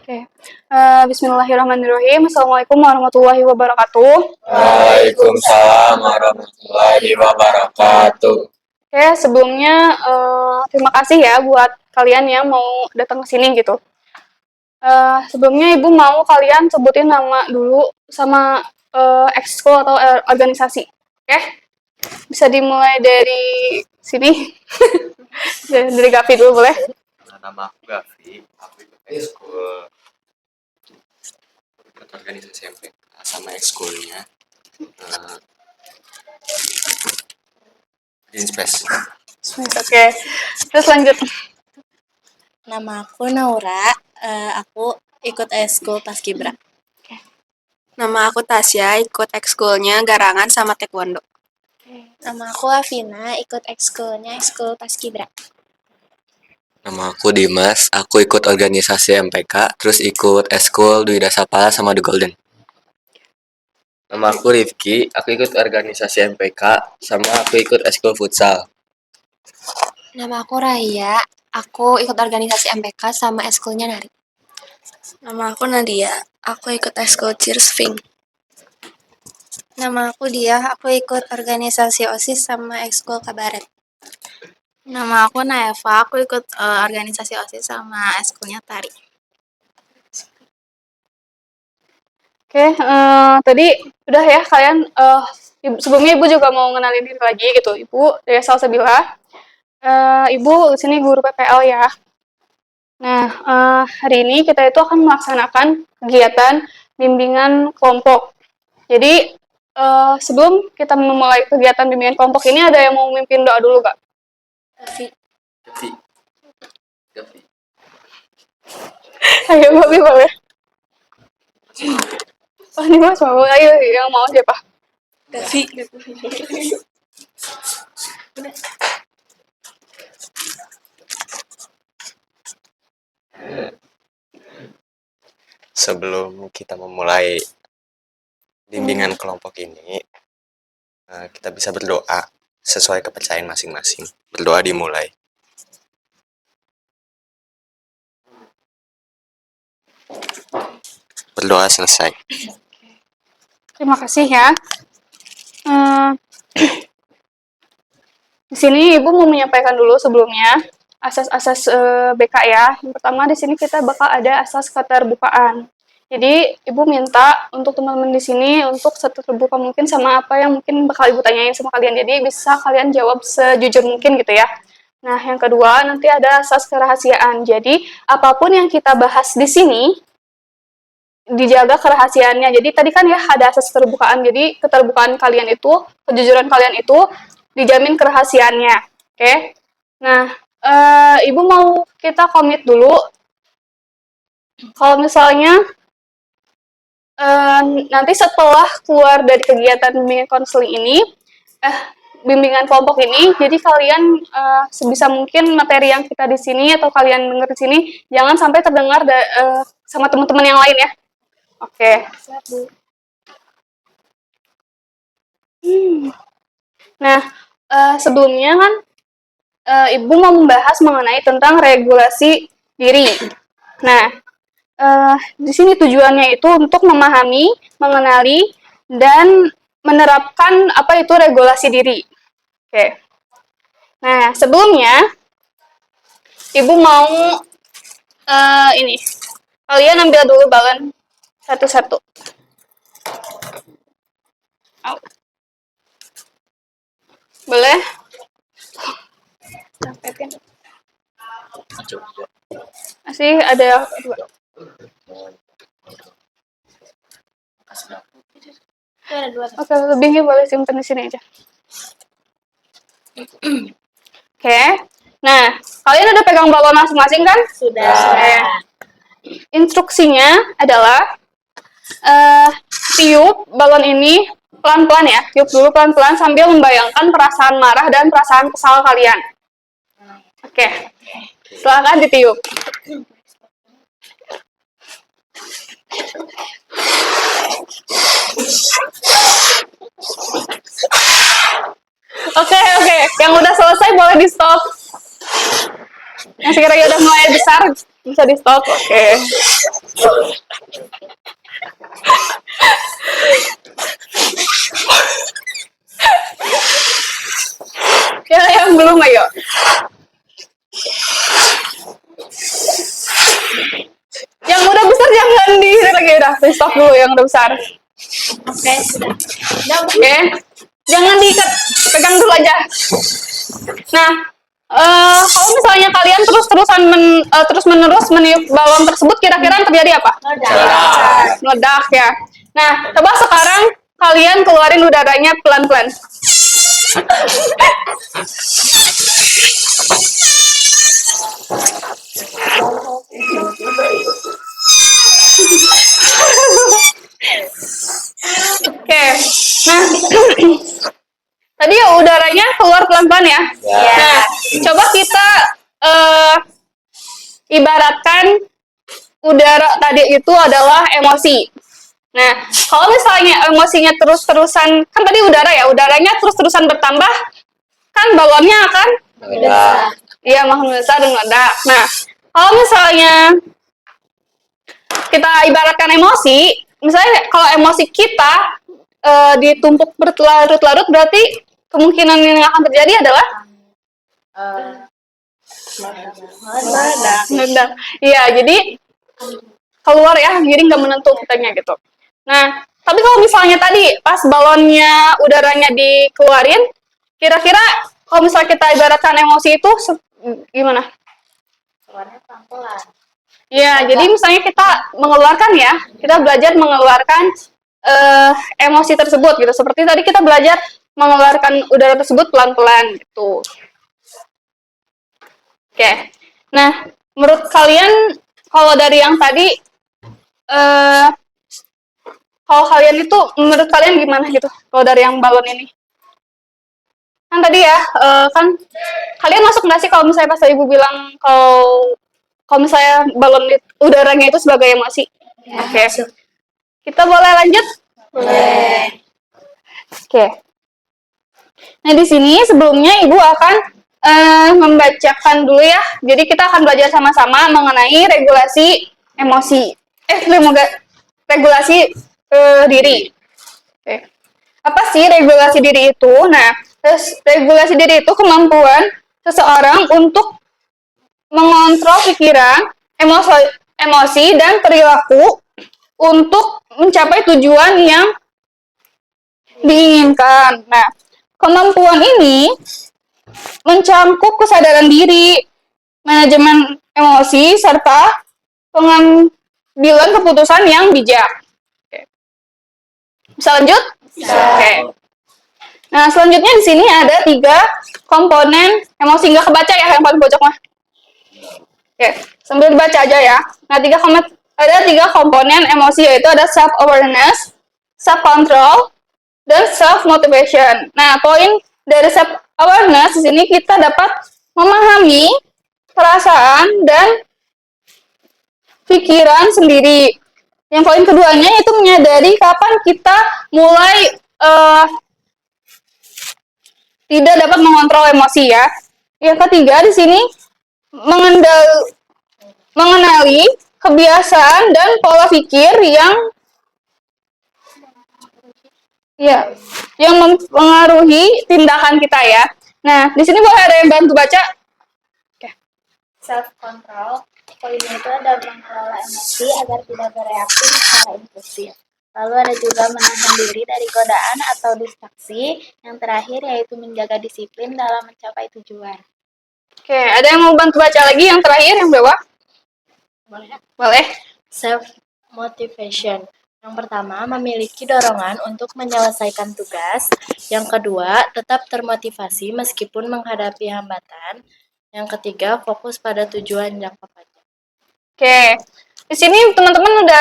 Oke. Bismillahirrahmanirrahim. Assalamualaikum warahmatullahi wabarakatuh. Waalaikumsalam warahmatullahi wabarakatuh. Oke, sebelumnya terima kasih ya buat kalian yang mau datang ke sini gitu. Sebelumnya Ibu mau kalian sebutin nama dulu sama ekskul atau organisasi. Oke? Bisa dimulai dari sini. Dari Gavi dulu boleh? Nama aku Gavi, aku ikut ekskul organisasi MPK sama ekskulnya Green Space. Oke. Terus lanjut. Nama aku Naura, aku ikut ekskul Paskibra. Nama aku Tasya, ikut ekskulnya Garangan sama Taekwondo. Nama aku Afina, ikut ekskulnya ekskul Paskibra. Nama aku Dimas, aku ikut organisasi MPK, terus ikut ekskul Dwi Dasapala sama The Golden. Nama aku Rifki, aku ikut organisasi MPK, sama aku ikut ekskul futsal. Nama aku Raya, aku ikut organisasi MPK sama ekskulnya nari. Nama aku Nadia, aku ikut ekskul Cheersfing. Nama aku Dia, aku ikut organisasi OSIS sama ekskul Kabaret. Nama aku Naeva, aku ikut organisasi OSIS sama ekskulnya tari. Oke, tadi udah ya kalian. Sebelumnya Ibu juga mau ngenalin diri lagi gitu. Ibu dari Salsabila. Ibu sini guru PPL ya. Nah, hari ini kita itu akan melaksanakan kegiatan bimbingan kelompok. Jadi, sebelum kita memulai kegiatan bimbingan kelompok ini, ada yang mau memimpin doa dulu, Kak? Gavi. Ayo, Gavi boleh. Oh, ini Mas mau. Ayo, yang mau siapa? Gavi. Sebelum kita memulai bimbingan kelompok ini, kita bisa berdoa sesuai kepercayaan masing-masing. Berdoa dimulai. Berdoa selesai. Terima kasih ya. Di sini Ibu mau menyampaikan dulu sebelumnya asas-asas BK ya. Yang pertama di sini kita bakal ada asas keterbukaan. Jadi Ibu minta untuk teman-teman di sini untuk seterbuka mungkin sama apa yang mungkin bakal Ibu tanyain sama kalian. Jadi bisa kalian jawab sejujur mungkin gitu ya. Nah, yang kedua nanti ada asas kerahasiaan. Jadi apapun yang kita bahas di sini dijaga kerahasiaannya. Jadi tadi kan ya ada asas keterbukaan. Jadi keterbukaan kalian itu, kejujuran kalian itu dijamin kerahasiaannya. Oke. Nah, Ibu mau kita komit dulu. Kalau misalnya nanti setelah keluar dari kegiatan bimbingan konseling ini, bimbingan kelompok ini, jadi kalian sebisa mungkin materi yang kita di sini atau kalian dengar di sini jangan sampai terdengar sama teman-teman yang lain ya. Oke. Nah, sebelumnya kan Ibu mau membahas mengenai tentang regulasi diri. Nah, di sini tujuannya itu untuk memahami, mengenali, dan menerapkan apa itu regulasi diri. Oke. Nah, sebelumnya Ibu mau ini. Kalian ambil dulu balon satu-satu. Boleh? Masih ada dua. Oke, lebihnya boleh simpan di sini aja. Oke. Nah, kalian udah pegang balon masing-masing kan? Sudah. Instruksinya adalah tiup balon ini pelan-pelan ya. Tiup dulu pelan-pelan sambil membayangkan perasaan marah dan perasaan kesal kalian. Oke. Silakan ditiup. Oke. Yang udah selesai boleh di stop. Yang sekiranya udah mulai besar Bisa di stop, oke. Ya, yang belum ayo. Yang udah besar jangan di lagi, udah di stop dulu yang udah besar. Oke, sudah. Oke, jangan diikat, pegang dulu aja. Nah, kalau misalnya kalian terus menerus meniup balon tersebut, kira-kira yang terjadi apa? Meledak ya. Nah, coba sekarang kalian keluarin udaranya pelan-pelan. Oke, nah tadi udaranya keluar pelan-pelan ya. Nah, coba kita ibaratkan udara tadi itu adalah emosi. Nah, kalau misalnya emosinya terus-terusan, kan tadi udara ya, udaranya terus-terusan bertambah, kan balonnya akan iya makin besar dan meledak. Nah, kalau misalnya kita ibaratkan emosi, misalnya kalau emosi kita ditumpuk berlarut-larut, berarti kemungkinan yang akan terjadi adalah meledak. Iya, jadi keluar ya, jadi nggak menentu kitanya gitu. Nah, tapi kalau misalnya tadi pas balonnya udaranya dikeluarin, kira-kira kalau misalnya kita ibaratkan emosi itu gimana? Keluarnya pelan-pelan. Ya, jadi misalnya kita mengeluarkan ya, kita belajar mengeluarkan emosi tersebut gitu. Seperti tadi kita belajar mengeluarkan udara tersebut pelan-pelan gitu. Oke. Nah, menurut kalian kalau dari yang tadi kalau kalian itu menurut kalian gimana gitu? Kalau dari yang balon ini? Kan tadi ya, kan kalian masuk nggak sih kalau misalnya pas ibu bilang kalau misalnya balon udaranya itu sebagai emosi? Oke. Kita boleh lanjut? Boleh. Oke. Nah, di sini sebelumnya Ibu akan membacakan dulu ya. Jadi kita akan belajar sama-sama mengenai regulasi emosi. Regulasi diri. Oke. Apa sih regulasi diri itu? Nah, regulasi diri itu kemampuan seseorang untuk mengontrol pikiran, emosi dan perilaku untuk mencapai tujuan yang diinginkan. Nah, kemampuan ini mencangkup kesadaran diri, manajemen emosi, serta pengambilan keputusan yang bijak. Oke. Bisa lanjut? Oke. Nah, selanjutnya di sini ada 3 komponen emosi. Nggak kebaca ya yang paling pojok mah. Oke, sambil dibaca aja ya. Nah, ada 3 komponen emosi, yaitu ada self-awareness, self-control, dan self-motivation. Nah, poin dari self-awareness di sini kita dapat memahami perasaan dan pikiran sendiri. Yang poin keduanya itu menyadari kapan kita mulai tidak dapat mengontrol emosi ya. Yang ketiga di sini mengenali kebiasaan dan pola pikir yang mempengaruhi tindakan kita ya. Nah, di sini boleh ada yang bantu baca? Self control, poinnya itu ada mengelola emosi agar tidak bereaksi secara impulsif. Lalu ada juga menahan diri dari godaan atau distraksi. Yang terakhir yaitu menjaga disiplin dalam mencapai tujuan. Oke, ada yang mau bantu baca lagi yang terakhir yang bawah? Boleh. Self motivation. Yang pertama, memiliki dorongan untuk menyelesaikan tugas. Yang kedua, tetap termotivasi meskipun menghadapi hambatan. Yang ketiga, fokus pada tujuan jangka panjang. Oke. Di sini teman-teman udah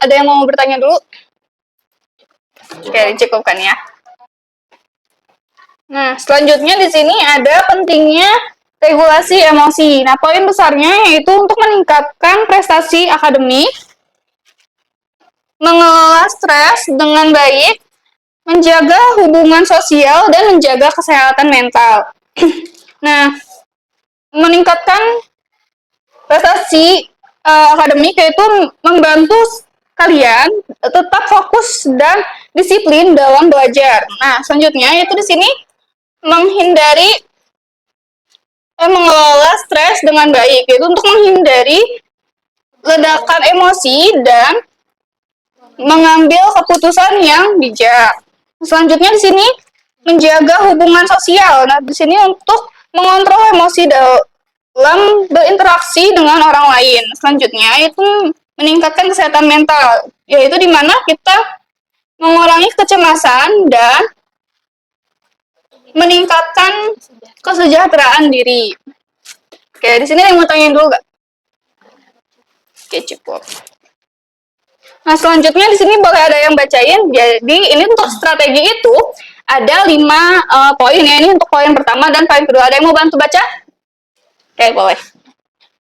ada yang mau bertanya dulu? Oke, dicukupkan ya. Nah, selanjutnya di sini ada pentingnya regulasi emosi. Nah, poin besarnya yaitu untuk meningkatkan prestasi akademik, mengelola stres dengan baik, menjaga hubungan sosial, dan menjaga kesehatan mental. Nah, meningkatkan prestasi akademik, yaitu membantu kalian tetap fokus dan disiplin dalam belajar. Nah, selanjutnya yaitu di sini menghindari mengelola stres dengan baik, yaitu untuk menghindari ledakan emosi dan mengambil keputusan yang bijak. Selanjutnya di sini menjaga hubungan sosial. Nah, di sini untuk mengontrol emosi dalam berinteraksi dengan orang lain. Selanjutnya itu meningkatkan kesehatan mental, yaitu di mana kita mengurangi kecemasan dan meningkatkan kesejahteraan diri. Oke, di sini ada yang mau tanyain dulu gak? Oke, cukup. Nah, selanjutnya di sini boleh ada yang bacain. Jadi, ini untuk strategi itu ada 5 poin ya. Ini untuk poin pertama dan poin kedua. Ada yang mau bantu baca? Oke, boleh.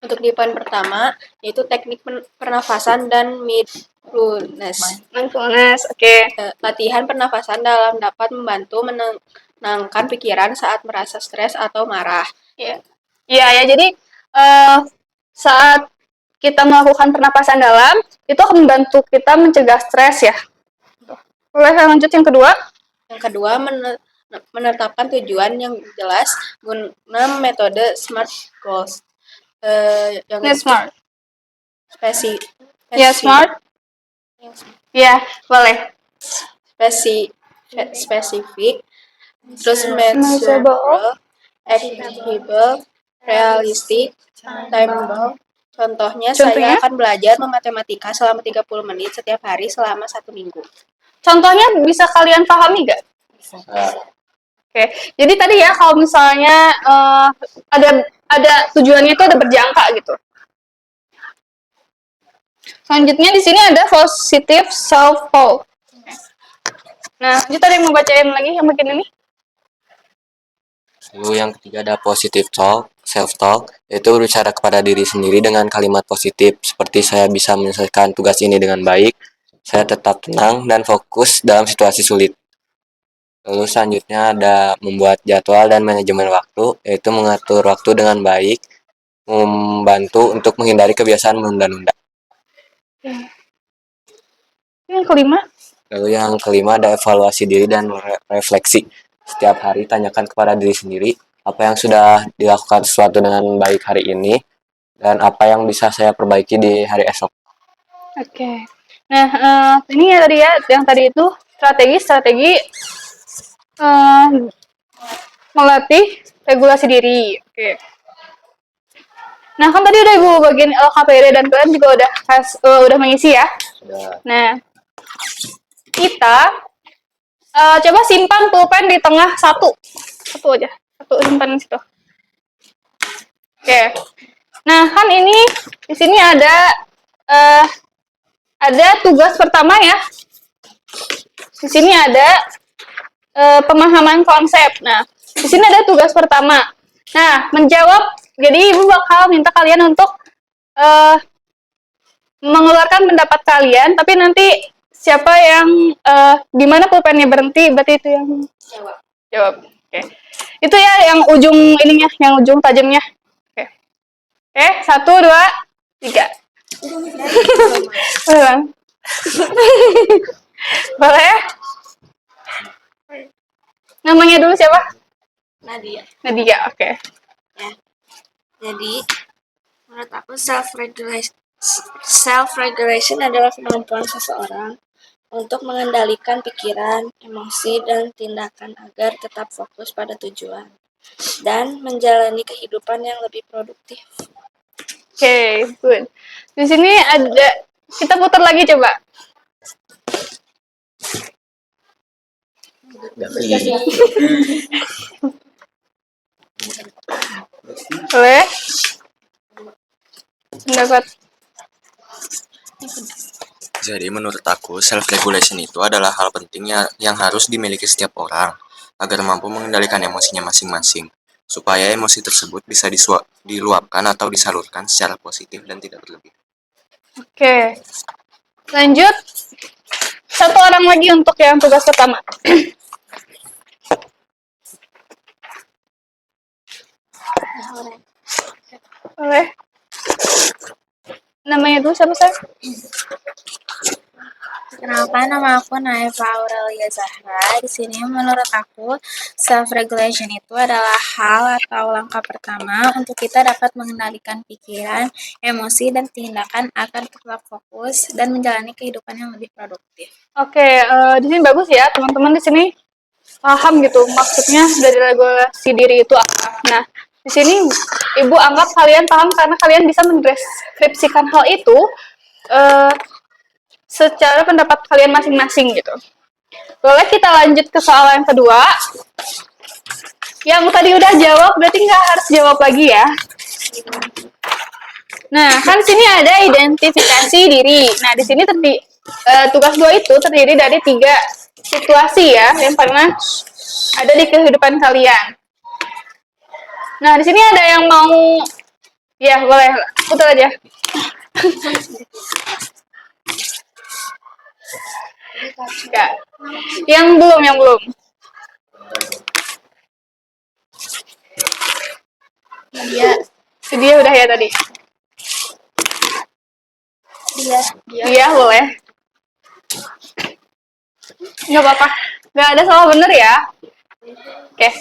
Untuk di poin pertama, yaitu teknik pernafasan dan mindfulness. Mindfulness, oke. Latihan pernafasan dalam dapat membantu menenangkan pikiran saat merasa stres atau marah. Iya, ya. Jadi, saat kita melakukan pernapasan dalam, itu akan membantu kita mencegah stres ya. Boleh lanjut yang kedua? Yang kedua, menetapkan tujuan yang jelas guna metode SMART Goals. Yang Net smart. Ya, smart. Ya, boleh. Spesifik, terus measurable, achievable, realistic, timeable. Contohnya, saya akan belajar matematika selama 30 menit setiap hari selama 1 minggu. Contohnya bisa kalian pahami gak? Oke, jadi tadi ya kalau misalnya ada tujuannya itu ada berjangka gitu. Selanjutnya di sini ada positive self talk. Nah, lanjut ada yang mau bacain lagi yang bagian ini? Lalu yang ketiga ada positive talk, self talk, yaitu berbicara kepada diri sendiri dengan kalimat positif seperti saya bisa menyelesaikan tugas ini dengan baik, saya tetap tenang dan fokus dalam situasi sulit. Lalu selanjutnya ada membuat jadwal dan manajemen waktu, yaitu mengatur waktu dengan baik, membantu untuk menghindari kebiasaan menunda-nunda. Yang kelima? Lalu yang kelima ada evaluasi diri dan refleksi. Setiap hari tanyakan kepada diri sendiri apa yang sudah dilakukan sesuatu dengan baik hari ini dan apa yang bisa saya perbaiki di hari esok. Oke. Nah, ini ya tadi ya, yang tadi itu strategi melatih regulasi diri. Oke. Nah, kan tadi udah Ibu bagian LKPD dan kalian juga udah mengisi ya. Sudah. Nah, kita coba simpan pulpen di tengah satu aja, satu simpan di situ. Oke. Nah, kan ini di sini ada tugas pertama ya. Di sini ada pemahaman konsep. Nah, di sini ada tugas pertama. Nah, menjawab. Jadi Ibu bakal minta kalian untuk mengeluarkan pendapat kalian, tapi nanti siapa yang di mana pulpennya berhenti, berarti itu yang jawab. Oke. Itu ya yang ujung ininya, yang ujung tajamnya. Oke. Oke, 1, 2, 3. Boleh. Boleh? Namanya dulu siapa? Nadia. Nadia, oke. Jadi, menurut aku self-regulation adalah kemampuan seseorang untuk mengendalikan pikiran, emosi, dan tindakan agar tetap fokus pada tujuan dan menjalani kehidupan yang lebih produktif. Oke, good. Di sini ada, kita putar lagi coba. Boleh? Pendapat. Jadi menurut aku, self-regulation itu adalah hal penting yang harus dimiliki setiap orang agar mampu mengendalikan emosinya masing-masing, supaya emosi tersebut bisa diluapkan atau disalurkan secara positif dan tidak berlebih. Oke. Lanjut. Satu orang lagi untuk yang tugas pertama. Boleh? namanya dulu siapa saya? Kenalkan, nama aku Naifa Aurelia Zahra. Di sini menurut aku self regulation itu adalah hal atau langkah pertama untuk kita dapat mengendalikan pikiran, emosi dan tindakan agar tetap fokus dan menjalani kehidupan yang lebih produktif. Oke, di sini bagus ya, teman-teman di sini paham gitu maksudnya dari regulasi diri itu apa. Nah, di sini Ibu anggap kalian paham karena kalian bisa mendeskripsikan hal itu eh, secara pendapat kalian masing-masing gitu. Boleh kita lanjut ke soal yang kedua. Yang tadi udah jawab berarti nggak harus jawab lagi ya. Nah, kan sini ada identifikasi diri. Nah, di sini tugas 2 itu terdiri dari 3 situasi ya yang pernah ada di kehidupan kalian. Nah, di sini ada yang mau ya boleh putar aja. Enggak. Yang belum. Dia udah ya tadi. Dia boleh. Nggak apa-apa. Nggak ada salah bener ya. Oke.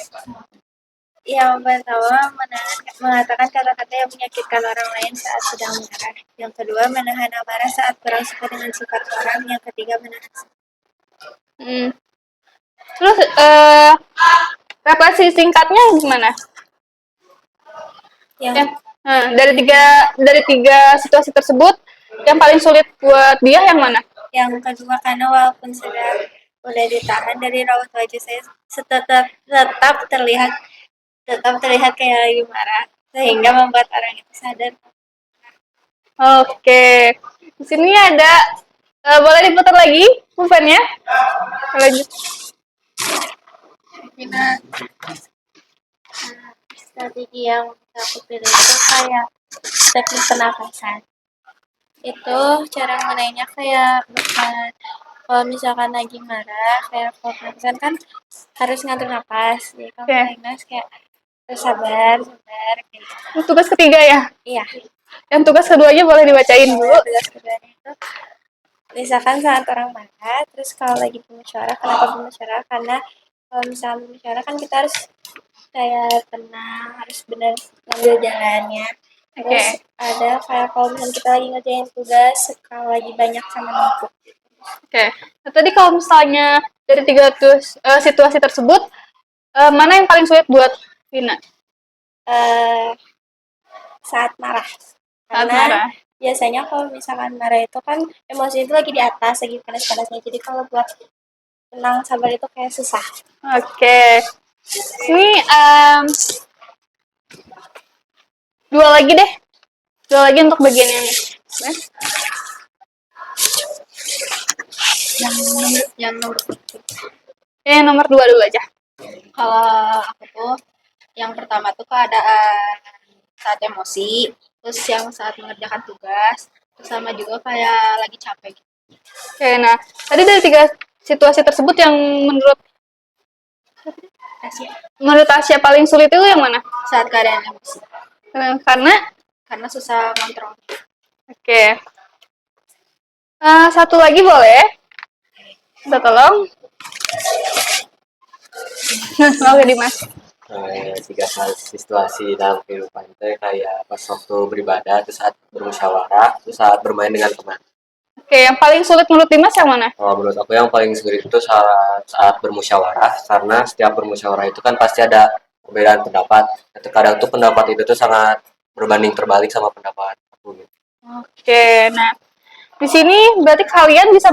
Yang pertama, mengatakan kata-kata yang menyakitkan orang lain saat sedang marah. Yang kedua, menahan amarah saat kurang suka dengan sifat orang. Yang ketiga, menahan. Terus refleksi singkatnya gimana? Dari tiga situasi tersebut, yang paling sulit buat dia yang mana? Yang kedua, karena walaupun sudah ditahan dari raut wajah saya, tetap terlihat kayak lagi marah, sehingga membuat orang itu sadar. Oke, di sini ada boleh diputar lagi bukannya? Lanjut. Strategi yang aku pilih itu kayak teknik pernapasan. Itu cara mengenainya kayak bukan kalau misalkan lagi marah, kayak kalau pernapasan kan harus ngatur napas. Jadi kalau mengenai kayak sabar kayak gitu. Tugas ketiga ya? Iya. Yang tugas keduanya boleh dibacain dulu. Tugas keduanya itu misalkan saat orang marah, terus kalau lagi bermusyawarah, kenapa bermusyawarah? Karena kalau misalnya bermusyawarah kan kita harus kayak tenang, harus benar ngambil jalannya. Terus ada kayak kalau misalnya kita lagi ngerjain tugas, kalau lagi banyak sama numpuk. Oke. Nah, tadi kalau misalnya dari 3 situasi tersebut, mana yang paling sulit buat Vina? Saat marah. Karena biasanya kalau misalkan marah itu kan emosi itu lagi di atas, lagi panas-panasnya. Jadi kalau buat tenang, sabar itu kayak susah. Oke. Ini 2 lagi deh. 2 lagi untuk bagian yang ini. Yang nomor 2 dulu aja. Kalau aku tuh yang pertama tuh keadaan saat emosi, terus yang saat mengerjakan tugas, terus sama juga kayak lagi capek gitu. Oke, nah tadi dari 3 situasi tersebut yang menurut Tasya paling sulit itu yang mana? Saat keadaan emosi. Karena susah kontrol. Oke. Satu lagi boleh? Minta tolong. Oke, Dimas. 3 situasi dalam kehidupan itu kayak pas waktu beribadah, terus saat bermusyawarah, terus saat bermain dengan teman. Oke, yang paling sulit menurut Dimas yang mana? Menurut aku yang paling sulit itu saat bermusyawarah, karena setiap bermusyawarah itu kan pasti ada perbedaan pendapat. Terkadang tuh pendapat itu tuh sangat berbanding terbalik sama pendapat aku. Gitu. Oke, nah di sini berarti kalian bisa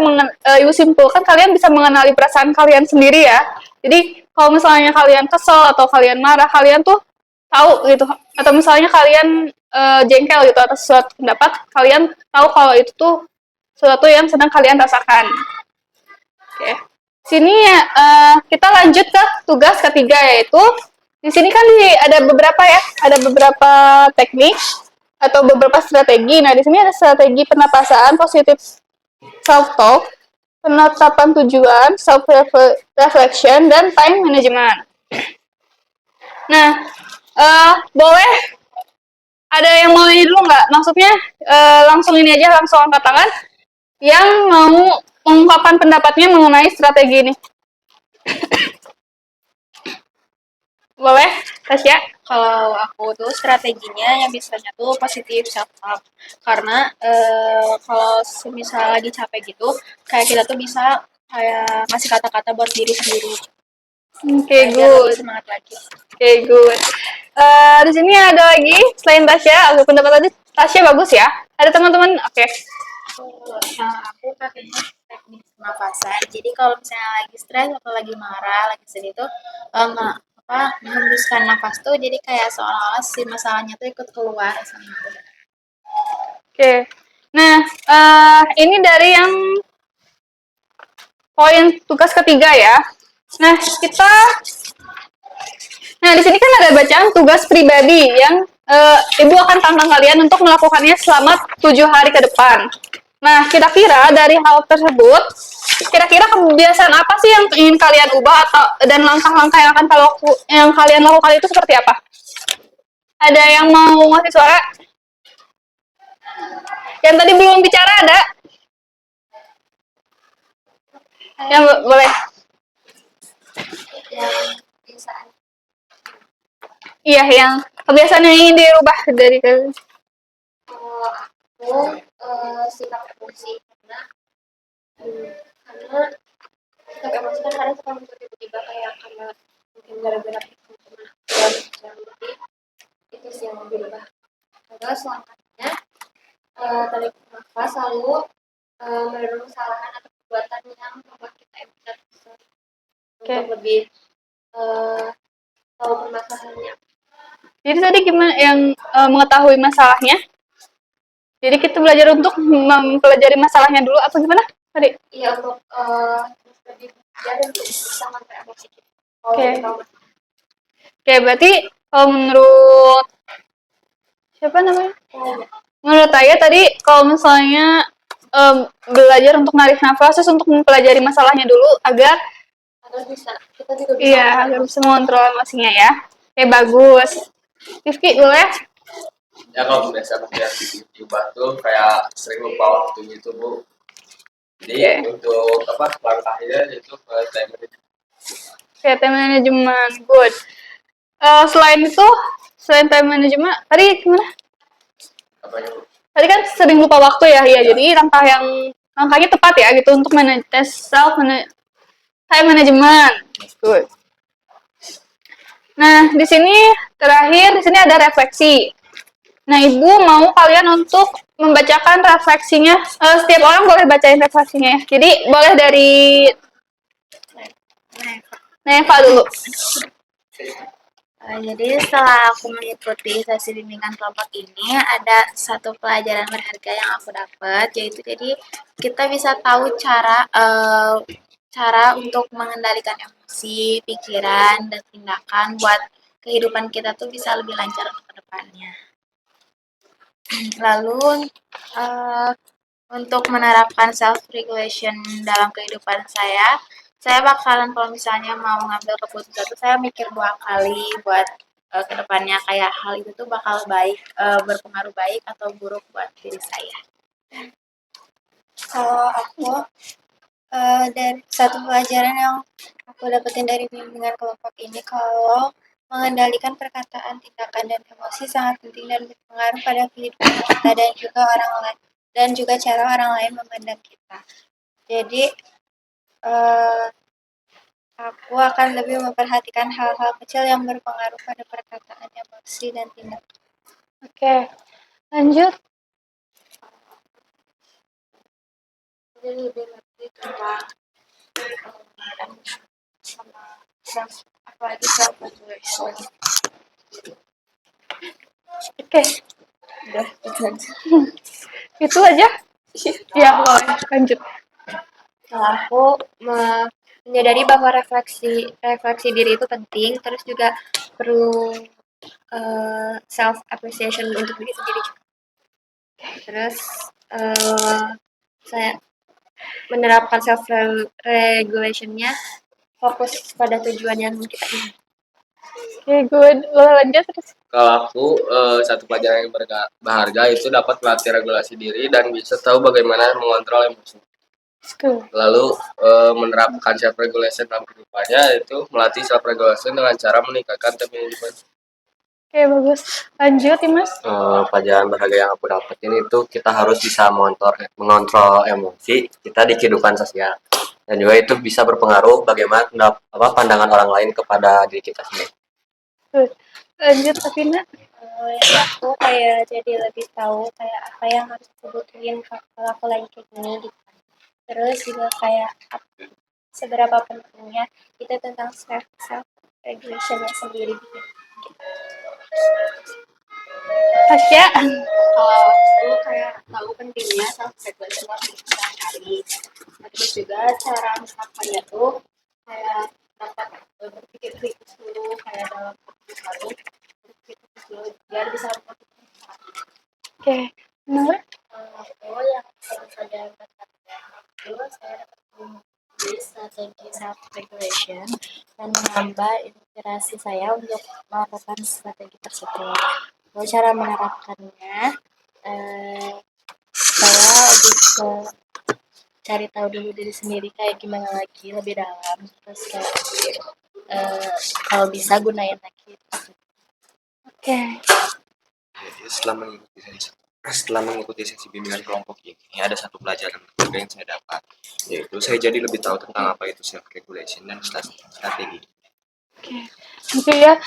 Ibu simpulkan kalian bisa mengenali perasaan kalian sendiri ya. Jadi kalau misalnya kalian kesel atau kalian marah, kalian tuh tahu gitu. Atau misalnya kalian jengkel gitu atas suatu pendapat, kalian tahu kalau itu tuh sesuatu yang sedang kalian rasakan. Oke. Sini kita lanjut ke tugas ketiga, yaitu di sini kan ada beberapa teknik atau beberapa strategi. Nah, di sini ada strategi pernapasan, positive self-talk, penetapan tujuan, self-reflection, dan time management. Nah, boleh Ada yang mau ini dulu nggak? Maksudnya langsung ini aja, langsung angkat tangan. Yang mau mengungkapkan pendapatnya mengenai strategi ini. Boleh, Tasya? Kalau aku tuh strateginya yang biasanya tuh positif self talk, karena kalau semisal lagi capek gitu, kayak kita tuh bisa kayak ngasih kata-kata buat diri sendiri Oke, biar lebih good. semangat lagi. Oke, good. Di sini ada lagi selain Tasya, aku pendapat tadi Tasya bagus ya. Ada teman-teman, oke. Nah, aku pakainya teknik pernapasan. Jadi kalau misalnya lagi stres atau lagi marah, lagi sedih tuh nggak menghembuskan nafas tuh jadi kayak seolah-olah si masalahnya tuh ikut keluar sama aku. Oke. Nah, ini dari yang poin tugas ketiga ya. Nah, Nah, di sini kan ada bacaan tugas pribadi yang Ibu akan tantang kalian untuk melakukannya selama 7 hari ke depan. Nah, kira-kira dari hal tersebut, kira-kira kebiasaan apa sih yang ingin kalian ubah dan langkah-langkah yang kalian lakukan itu seperti apa? Ada yang mau ngasih suara? Yang tadi belum bicara ada? Yang boleh. Iya, yang kebiasaan yang ingin dirubah dari kalian. Aku sikap emosi karena sikap emosi kan kadang suka muncul tiba-tiba kayak karena mungkin gara-gara itu sih yang mau dirubah. Terus langkahnya tarik nafas lalu merenung kesalahan atau perbuatan yang membuat kita emosi untuk lebih tahu permasalahannya. Jadi tadi gimana yang mengetahui masalahnya? Jadi kita belajar untuk mempelajari masalahnya dulu apa gimana tadi? Iya untuk lebih belajar untuk bisa mengontrol emosi kita. Oke. Oke, berarti kalau menurut siapa namanya? Menurut saya tadi kalau misalnya belajar untuk narik nafas terus untuk mempelajari masalahnya dulu agar bisa kita juga bisa iya agar bisa mengontrol emosinya ya. Oke, bagus. Rifki boleh? Ya kalau biasa diubah tuh kayak sering lupa waktu gitu Bu. Jadi untuk langkahnya itu time management. Oke, time management, good. Selain time management, tadi gimana? Apanya Bu? Tadi kan sering lupa waktu ya, jadi langkahnya tepat ya gitu untuk manage time management, good. Nah, di sini ada refleksi. Nah, Ibu mau kalian untuk membacakan refleksinya. Setiap orang boleh bacain refleksinya ya. Jadi boleh dari Neva dulu. Jadi setelah aku mengikuti sesi bimbingan kelompok ini, ada satu pelajaran berharga yang aku dapat, yaitu jadi kita bisa tahu cara untuk mengendalikan emosi, pikiran, dan tindakan buat kehidupan kita tuh bisa lebih lancar ke depannya. Lalu untuk menerapkan self regulation dalam kehidupan saya bakalan kalau misalnya mau ngambil keputusan itu saya mikir 2 kali buat kedepannya kayak hal itu tuh bakal berpengaruh baik atau buruk buat diri saya. Kalau aku dari satu pelajaran yang aku dapetin dari bimbingan kelompok ini, kalau mengendalikan perkataan, tindakan, dan emosi sangat penting dan berpengaruh pada kehidupan kita dan juga cara orang lain memandang kita. Jadi aku akan lebih memperhatikan hal-hal kecil yang berpengaruh pada perkataan, emosi, dan tindakan. Oke, lanjut. Jadi lebih ngerti tentang sama apalagi self regulation. Oke. Udah, itu aja. Itu aja? Ya, boleh. Lanjut. Kalau aku menyadari bahwa refleksi diri itu penting, terus juga perlu self appreciation untuk diri sendiri juga. Terus saya menerapkan self regulationnya fokus pada tujuan yang kita ingin. Oke, good. Boleh lanjut terus. Kalau aku satu pelajaran yang berharga itu dapat melatih regulasi diri dan bisa tahu bagaimana mengontrol emosi. Good. Lalu menerapkan self regulation dalam kehidupannya itu melatih self regulation dengan cara meningkatkan time management. Oke, bagus. Lanjut, Mas. Pelajaran berharga yang aku dapetin itu kita harus bisa mengontrol emosi kita di kehidupan sosial dan juga itu bisa berpengaruh bagaimana pandangan orang lain kepada diri kita sendiri. Good. Lanjut, Afina. Yang aku kayak jadi lebih tahu kayak apa yang harus aku butuhin kalau aku lagi kayak gini gitu. Terus juga kayak seberapa pentingnya itu tentang self regulationnya sendiri gitu. Tasya. Kalau aku kayak tahu pentingnya self regulation dalam sehari-hari. Terus juga cara menerapkannya tuh kayak dapat berpikir kritis dulu kayak dalam waktu baru berpikir kritis dulu biar bisa Oke. Nur. Aku yang baru saja itu saya dapat strategi self regulation dan menambah inspirasi saya untuk melakukan strategi tersebut. Kalau cara menerapkannya, saya bisa cari tahu dulu diri sendiri kayak gimana lagi lebih dalam, terus kayak kalau bisa gunain lagi. Oke. Jadi setelah mengikuti sesi bimbingan kelompok ini ada satu pelajaran berharga yang saya dapat, yaitu saya jadi lebih tahu tentang apa itu self regulation dan strategi. Oke. Nanti ya.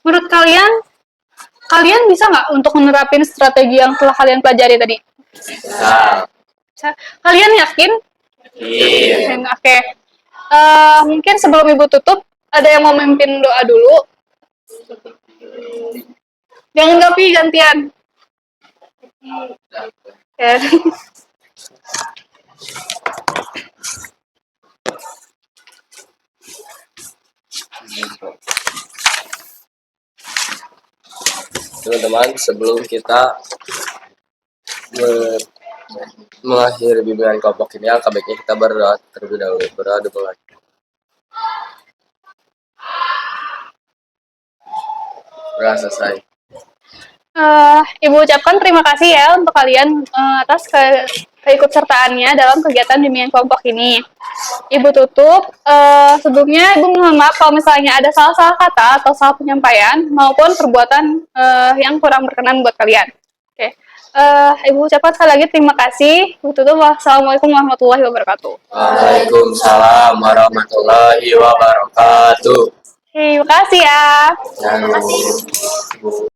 Menurut kalian bisa nggak untuk menerapin strategi yang telah kalian pelajari tadi? Bisa. Kalian yakin? Iya. Oke. Mungkin sebelum Ibu tutup, ada yang mau memimpin doa dulu? Jangan tapi gantian. Ya. Teman-teman, sebelum kita mengakhiri bimbingan kelompok ini, alangkah baiknya kita berdoa terlebih dahulu. Berdoa dulu lagi. Udah selesai. Ibu ucapkan terima kasih ya untuk kalian atas keikutsertaannya dalam kegiatan bimbingan kelompok ini. Ibu tutup, sebelumnya Ibu mohon maaf kalau misalnya ada salah-salah kata atau salah penyampaian maupun perbuatan yang kurang berkenan buat kalian. Oke. Ibu ucapkan sekali lagi terima kasih. Ibu tutup, wassalamualaikum warahmatullahi wabarakatuh. Waalaikumsalam warahmatullahi wabarakatuh. Terima kasih ya. Terima kasih.